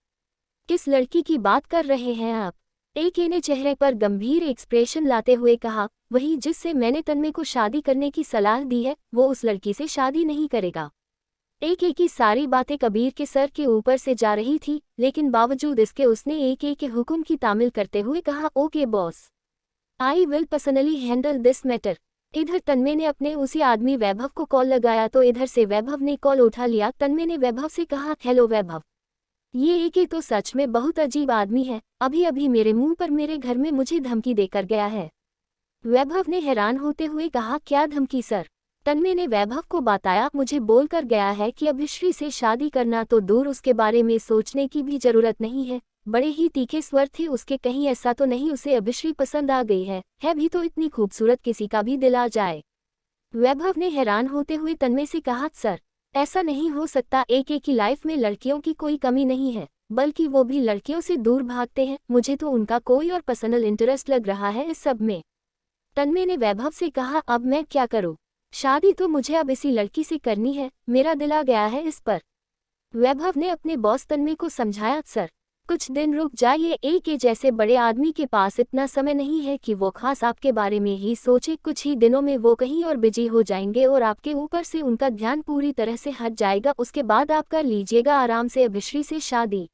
किस लड़की की बात कर रहे हैं आप? एक ने चेहरे पर गंभीर एक्सप्रेशन लाते हुए कहा, वही जिससे मैंने तन्मय को शादी करने की सलाह दी है, वो उस लड़की से शादी नहीं करेगा। एक की सारी बातें कबीर के सर के ऊपर से जा रही थी, लेकिन बावजूद इसके उसने एक के हुक्म की तामील करते हुए कहा, okay boss, I will personally handle this matter. इधर तन्मय ने अपने उसी आदमी वैभव को कॉल लगाया तो इधर से वैभव ने कॉल उठा लिया। तन्मय ने वैभव से कहा, हेलो वैभव, ये एक तो सच में बहुत अजीब आदमी है, अभी अभी मेरे मुंह पर मेरे घर में मुझे धमकी देकर गया है। वैभव ने हैरान होते हुए कहा, क्या धमकी सर? तन्मय ने वैभव को बताया, मुझे बोलकर गया है कि अभिश्री से शादी करना तो दूर, उसके बारे में सोचने की भी जरूरत नहीं है। बड़े ही तीखे स्वर थे उसके, कहीं ऐसा तो नहीं उसे अभिश्री पसंद आ गई है भी तो इतनी खूबसूरत किसी का भी दिल आ जाए। वैभव ने हैरान होते हुए तन्मय से कहा, सर ऐसा नहीं हो सकता, एक की लाइफ में लड़कियों की कोई कमी नहीं है, बल्कि वो भी लड़कियों से दूर भागते हैं, मुझे तो उनका कोई और पर्सनल इंटरेस्ट लग रहा है इस सब में। तन्मय ने वैभव से कहा, अब मैं क्या करूं? शादी तो मुझे अब इसी लड़की से करनी है, मेरा दिल आ गया है इस पर। वैभव ने अपने बॉस तन्मय को समझाया, सर कुछ दिन रुक जाइए, एक जैसे बड़े आदमी के पास इतना समय नहीं है कि वो खास आपके बारे में ही सोचे। कुछ ही दिनों में वो कहीं और बिजी हो जाएंगे और आपके ऊपर से उनका ध्यान पूरी तरह से हट जाएगा। उसके बाद आप कर लीजिएगा आराम से अभिश्री से शादी।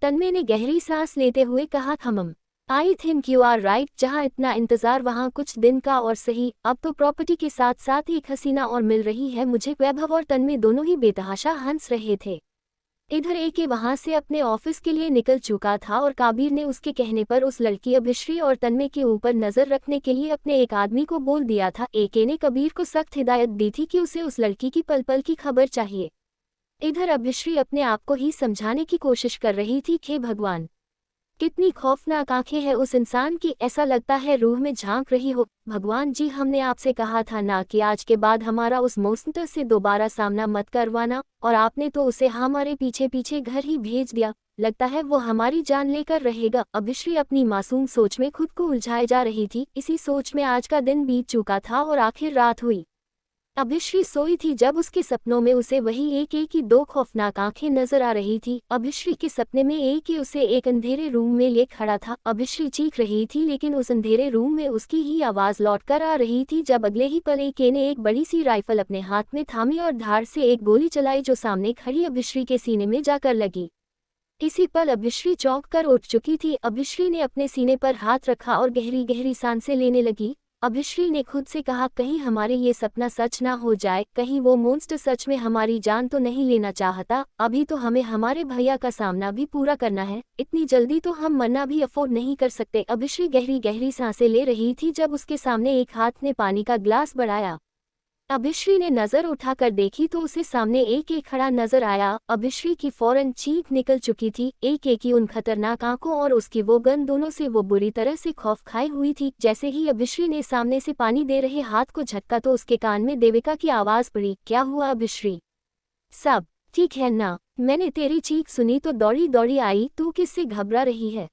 तन्मय ने गहरी सांस लेते हुए कहा, थमम, I think you are right. जहाँ इतना इंतजार वहाँ कुछ दिन का और सही। अब तो प्रॉपर्टी के साथ साथ एक हसीना और मिल रही है मुझे। वैभव और तन्मय दोनों ही बेतहाशा हंस रहे थे। इधर एके वहां से अपने ऑफिस के लिए निकल चुका था और काबिर ने उसके कहने पर उस लड़की अभिश्री और तन्मय के ऊपर नजर रखने के लिए अपने एक आदमी को बोल दिया था। एके ने कबीर को सख्त हिदायत दी थी कि उसे उस लड़की की पल पल की खबर चाहिए। इधर अभिश्री अपने आप को ही समझाने की कोशिश कर रही थी, हे भगवान, कितनी खौफनाक आंखें हैं उस इंसान की, ऐसा लगता है रूह में झांक रही हो। भगवान जी, हमने आपसे कहा था ना कि आज के बाद हमारा उस मॉन्स्टर से दोबारा सामना मत करवाना, और आपने तो उसे हमारे पीछे पीछे घर ही भेज दिया। लगता है वो हमारी जान लेकर रहेगा। अभिश्री अपनी मासूम सोच में खुद को उलझाए जा रही थी। इसी सोच में आज का दिन बीत चुका था और आखिर रात हुई। अभिश्री सोई थी जब उसके सपनों में उसे वही एक की दो खौफनाक आंखें नजर आ रही थी। अभिश्री के सपने में एक उसे एक अंधेरे रूम में ले खड़ा था। अभिश्री चीख रही थी लेकिन उस अंधेरे रूम में उसकी ही आवाज लौटकर आ रही थी जब अगले ही पल एके ने एक बड़ी सी राइफल अपने हाथ में थामी और धार से एक गोली चलाई जो सामने खड़ी अभिश्री के सीने में जाकर लगी। इसी पल अभिश्री चौंक कर उठ चुकी थी। अभिश्री ने अपने सीने पर हाथ रखा और गहरी गहरी सांसें लेने लगी। अभिश्री ने खुद से कहा, कहीं हमारे ये सपना सच ना हो जाए, कहीं वो मोन्स्टर सच में हमारी जान तो नहीं लेना चाहता। अभी तो हमें हमारे भैया का सामना भी पूरा करना है, इतनी जल्दी तो हम मरना भी अफोर्ड नहीं कर सकते। अभिश्री गहरी गहरी सांसें ले रही थी जब उसके सामने एक हाथ ने पानी का ग्लास बढ़ाया। अभिश्री ने नजर उठाकर देखी तो उसे सामने एक खड़ा नजर आया। अभिश्री की फौरन चीख निकल चुकी थी। एक की उन खतरनाक आंखों और उसकी वो गन, दोनों से वो बुरी तरह से खौफ खाई हुई थी। जैसे ही अभिश्री ने सामने से पानी दे रहे हाथ को झटका तो उसके कान में देविका की आवाज पड़ी, क्या हुआ अभिश्री? सब ठीक है ना? मैंने तेरी चीख सुनी तो दौड़ी दौड़ी आई। तू किससे घबरा रही है,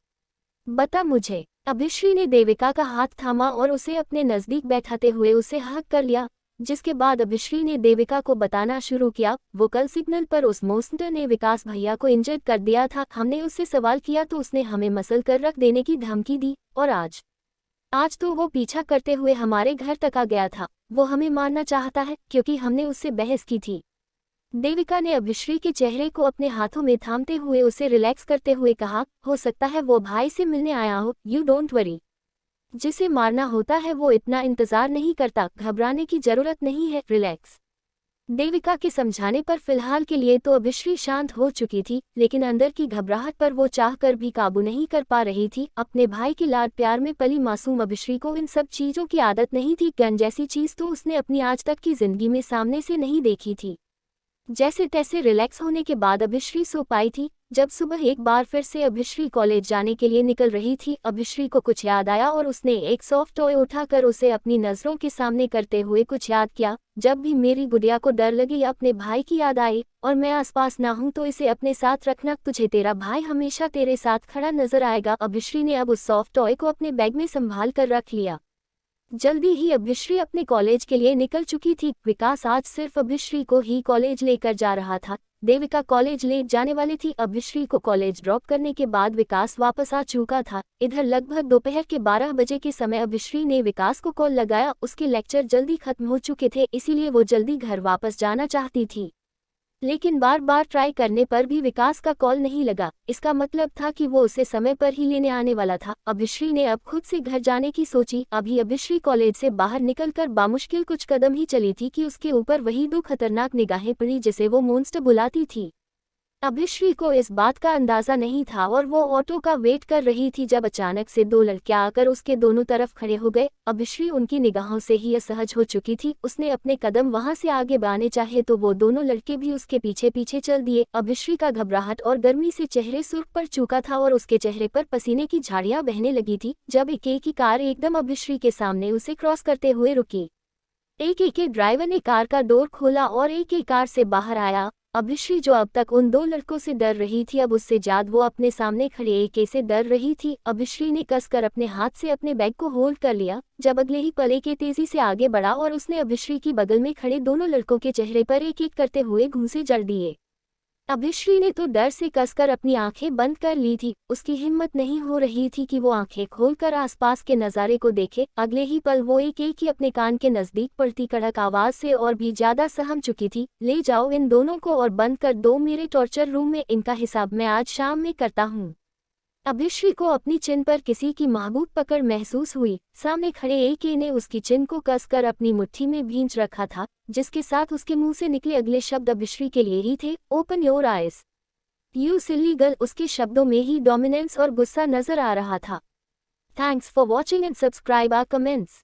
बता मुझे। अभिश्री ने देविका का हाथ थामा और उसे अपने नजदीक बैठाते हुए उसे हक कर लिया, जिसके बाद अभिश्री ने देविका को बताना शुरू किया, वो कल सिग्नल पर उस मॉन्स्टर ने विकास भैया को इंजर्ड कर दिया था। हमने उससे सवाल किया तो उसने हमें मसल कर रख देने की धमकी दी, और आज तो वो पीछा करते हुए हमारे घर तक आ गया था। वो हमें मारना चाहता है क्योंकि हमने उससे बहस की थी। देविका ने अभिश्री के चेहरे को अपने हाथों में थामते हुए उसे रिलैक्स करते हुए कहा, हो सकता है वो भाई से मिलने आया हो, यू डोंट वरी। जिसे मारना होता है वो इतना इंतजार नहीं करता, घबराने की जरूरत नहीं है, रिलैक्स। देविका के समझाने पर फिलहाल के लिए तो अभिश्री शांत हो चुकी थी, लेकिन अंदर की घबराहट पर वो चाहकर भी काबू नहीं कर पा रही थी। अपने भाई के लाड प्यार में पली मासूम अभिश्री को इन सब चीजों की आदत नहीं थी। गन जैसी चीज तो उसने अपनी आज तक की जिंदगी में सामने से नहीं देखी थी। जैसे तैसे रिलैक्स होने के बाद अभिश्री सो पाई थी। जब सुबह एक बार फिर से अभिश्री कॉलेज जाने के लिए निकल रही थी, अभिश्री को कुछ याद आया और उसने एक सॉफ्ट टॉय उठाकर उसे अपनी नजरों के सामने करते हुए कुछ याद किया। जब भी मेरी गुड़िया को डर लगे या अपने भाई की याद आए और मैं आसपास ना हूं तो इसे अपने साथ रखना, तुझे तेरा भाई हमेशा तेरे साथ खड़ा नजर आएगा। अभिश्री ने अब उस सॉफ्ट टॉय को अपने बैग में संभाल कर रख लिया। जल्दी ही अभिश्री अपने कॉलेज के लिए निकल चुकी थी। विकास आज सिर्फ अभिश्री को ही कॉलेज लेकर जा रहा था। देविका कॉलेज ले जाने वाली थी। अभिश्री को कॉलेज ड्रॉप करने के बाद विकास वापस आ चुका था। इधर लगभग दोपहर के 12 बजे के समय अभिश्री ने विकास को कॉल लगाया। उसके लेक्चर जल्दी खत्म हो चुके थे, इसीलिए वो जल्दी घर वापस जाना चाहती थी, लेकिन बार बार ट्राई करने पर भी विकास का कॉल नहीं लगा। इसका मतलब था कि वो उसे समय पर ही लेने आने वाला था। अभिश्री ने अब खुद से घर जाने की सोची। अभी अभिश्री कॉलेज से बाहर निकलकर बामुश्किल कुछ कदम ही चली थी कि उसके ऊपर वही दो खतरनाक निगाहें पड़ी जिसे वो मॉन्स्टर बुलाती थी। अभिश्री को इस बात का अंदाजा नहीं था और वो ऑटो का वेट कर रही थी जब अचानक से दो लड़के आकर उसके दोनों तरफ खड़े हो गए। अभिश्री उनकी निगाहों से ही असहज हो चुकी थी। उसने अपने कदम वहां से आगे बढ़ाने चाहे तो वो दोनों लड़के भी उसके पीछे पीछे चल दिए। अभिश्री का घबराहट और गर्मी से चेहरे सुर्ख पड़ चुका था और उसके चेहरे पर पसीने की झाड़ियां बहने लगी थी जब एक की कार एकदम अभिश्री के सामने उसे क्रॉस करते हुए रुकी। एक के ड्राइवर ने कार का डोर खोला और एक कार से बाहर आया। अभिश्री जो अब तक उन दो लड़कों से डर रही थी, अब उससे ज्यादा वो अपने सामने खड़े एके से डर रही थी। अभिश्री ने कसकर अपने हाथ से अपने बैग को होल्ड कर लिया जब अगले ही पल एके तेजी से आगे बढ़ा और उसने अभिश्री की बगल में खड़े दोनों लड़कों के चेहरे पर एक एक करते हुए घूंसे जड़ दिए। अभिश्री ने तो डर से कसकर अपनी आंखें बंद कर ली थी। उसकी हिम्मत नहीं हो रही थी कि वो आंखें खोलकर आसपास के नज़ारे को देखे। अगले ही पल वो एक एक ही अपने कान के नज़दीक पड़ती कड़क आवाज़ से और भी ज़्यादा सहम चुकी थी। ले जाओ इन दोनों को और बंद कर दो मेरे टॉर्चर रूम में। इनका हिसाब मैं आज शाम में करता हूँ। अभिश्री को अपनी चिन पर किसी की महबूब पकड़ महसूस हुई। सामने खड़े एक ने उसकी चिन को कसकर अपनी मुट्ठी में भींच रखा था, जिसके साथ उसके मुंह से निकले अगले शब्द अभिश्री के लिए ही थे। Open your eyes you silly girl. उसके शब्दों में ही डोमिनेंस और गुस्सा नजर आ रहा था। Thanks for watching and subscribe our comments.